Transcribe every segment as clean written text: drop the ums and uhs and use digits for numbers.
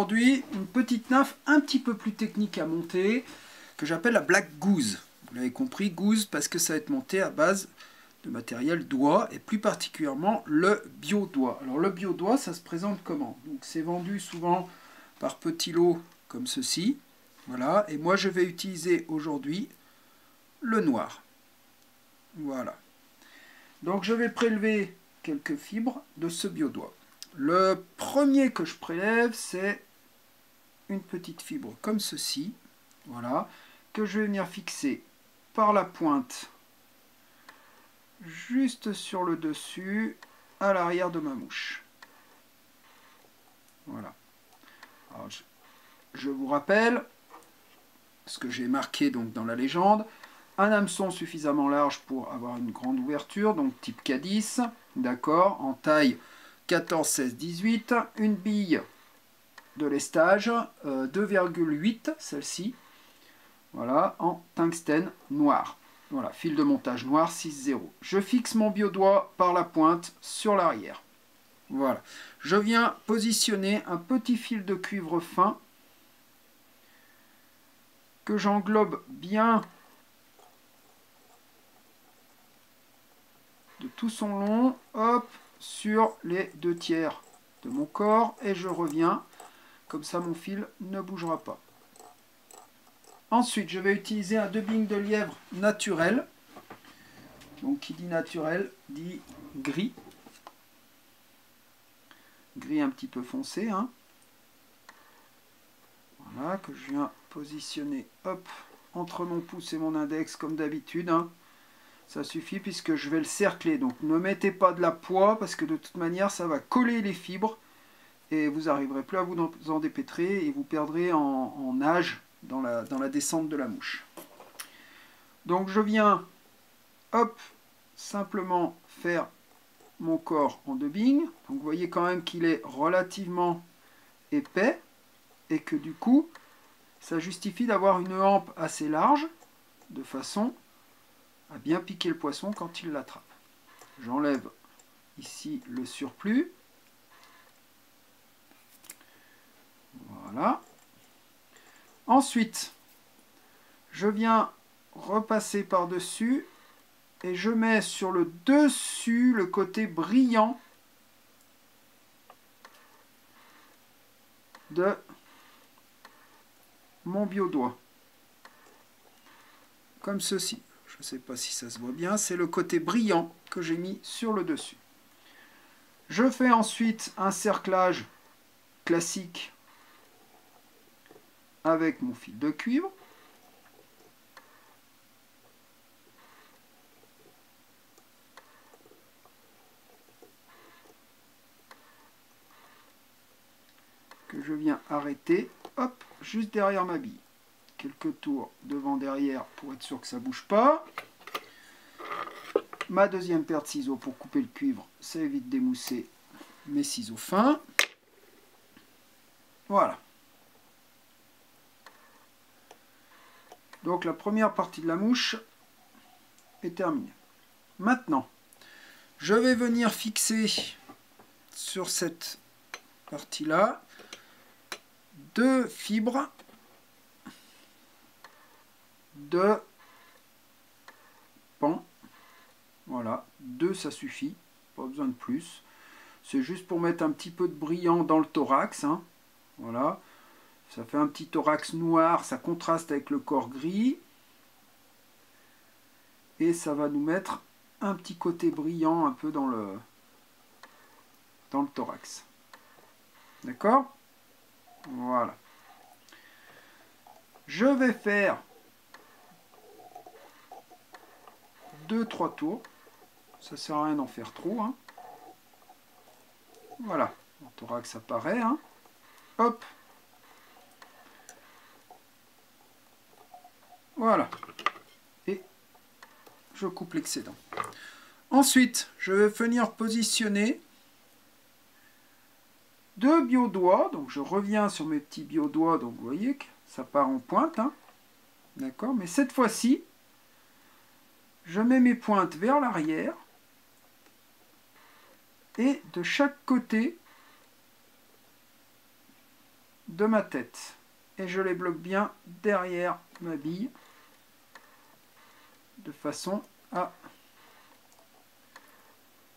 aujourd'hui une petite nymphe un petit peu plus technique à monter, que j'appelle la Black Goose. Vous l'avez compris, Goose, parce que ça va être monté à base de matériel doigt, et plus particulièrement le bio-doigt. Alors le bio-doigt, ça se présente comment? Donc c'est vendu souvent par petits lots comme ceci. Voilà, et moi je vais utiliser aujourd'hui le noir. Voilà. Donc je vais prélever quelques fibres de ce bio-doigt. Le premier que je prélève, c'est une petite fibre comme ceci, voilà, que je vais venir fixer par la pointe juste sur le dessus, à l'arrière de ma mouche. Voilà. Alors, je vous rappelle, ce que j'ai marqué donc dans la légende, un hameçon suffisamment large pour avoir une grande ouverture, donc type K10, d'accord, en taille 14, 16, 18, une bille de lestage, 2,8, celle-ci, voilà, en tungstène noir. Voilà, fil de montage noir 6,0. Je fixe mon bio-doigt par la pointe sur l'arrière. Voilà. Je viens positionner un petit fil de cuivre fin que j'englobe bien de tout son long, hop, sur les 2/3 de mon corps, et je reviens, comme ça mon fil ne bougera pas. Ensuite, je vais utiliser un dubbing de lièvre naturel. Donc qui dit naturel dit gris. Gris un petit peu foncé, hein. Voilà, que je viens positionner, hop, entre mon pouce et mon index comme d'habitude, hein. Ça suffit puisque je vais le cercler. Donc ne mettez pas de la poids parce que de toute manière ça va coller les fibres et vous n'arriverez plus à vous en dépêtrer et vous perdrez en nage dans la descente de la mouche. Donc je viens, hop, simplement faire mon corps en dubbing. Donc vous voyez quand même qu'il est relativement épais et que du coup ça justifie d'avoir une hampe assez large de façon à bien piquer le poisson quand il l'attrape. J'enlève ici le surplus. Voilà. Ensuite, je viens repasser par-dessus et je mets sur le dessus le côté brillant de mon bio-doigt. Comme ceci. Je ne sais pas si ça se voit bien. C'est le côté brillant que j'ai mis sur le dessus. Je fais ensuite un cerclage classique avec mon fil de cuivre. Que je viens arrêter, hop, juste derrière ma bille. Quelques tours devant derrière pour être sûr que ça ne bouge pas. Ma deuxième paire de ciseaux pour couper le cuivre, ça évite d'émousser mes ciseaux fins. Voilà. Donc la première partie de la mouche est terminée. Maintenant, je vais venir fixer sur cette partie-là 2 fibres de pan. Voilà, 2 ça suffit, pas besoin de plus. C'est juste pour mettre un petit peu de brillant dans le thorax, hein. Voilà, ça fait un petit thorax noir, ça contraste avec le corps gris. Et ça va nous mettre un petit côté brillant un peu dans le thorax. D'accord? Voilà. Je vais faire 2-3 tours. Ça sert à rien d'en faire trop, hein. Voilà. Le thorax apparaît, hein. Hop. Voilà. Et je coupe l'excédent. Ensuite, je vais venir positionner 2 bio-doigts. Donc je reviens sur mes petits bio-doigts. Donc vous voyez que ça part en pointe, hein. D'accord? Mais cette fois-ci, je mets mes pointes vers l'arrière. Et de chaque côté de ma tête. Et je les bloque bien derrière ma bille, de façon à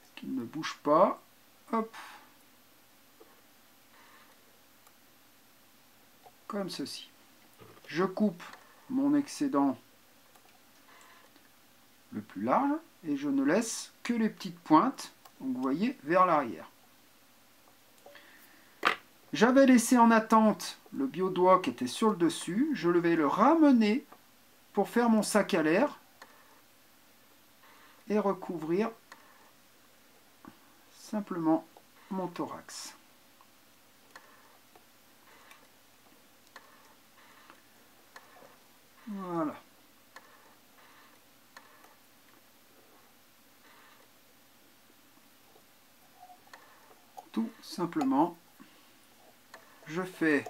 ce qu'ils ne bougent pas. Hop. Comme ceci. Je coupe mon excédent le plus large et je ne laisse que les petites pointes, donc vous voyez, vers l'arrière. J'avais laissé en attente le biodoigt qui était sur le dessus, je vais le ramener pour faire mon sac à l'air et recouvrir simplement mon thorax. Voilà. Tout simplement, je fais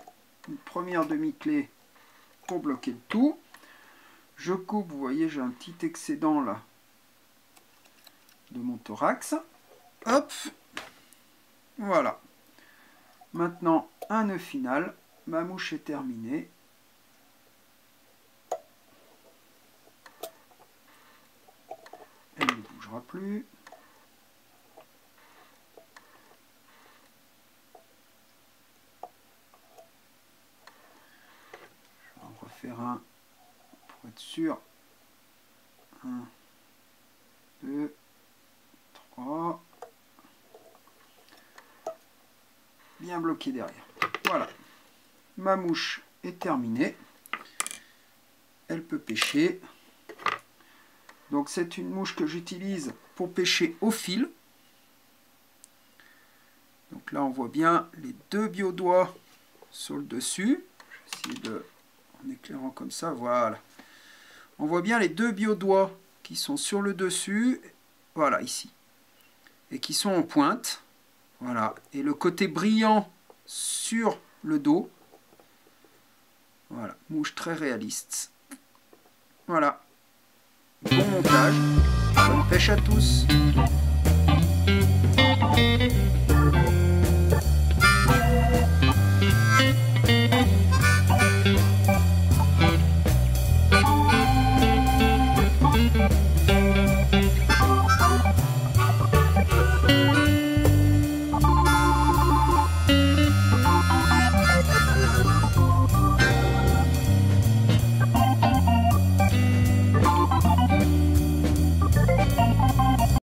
une première demi-clé pour bloquer le tout. Je coupe, vous voyez, j'ai un petit excédent là de mon thorax. Hop, voilà. Maintenant, un nœud final. Ma mouche est terminée. Elle ne bougera plus. Je vais en refaire un pour être sûr. 1, 2, 3. Bien bloqué derrière. Voilà. Ma mouche est terminée. Elle peut pêcher. Donc c'est une mouche que j'utilise pour pêcher au fil. Donc là on voit bien les deux biodoigts sur le dessus. Je vais essayer de, en éclairant comme ça, voilà. On voit bien les deux biodoigts qui sont sur le dessus, voilà ici, et qui sont en pointe. Voilà, et le côté brillant sur le dos. Voilà, mouche très réaliste. Voilà. Bon montage, bonne pêche à tous.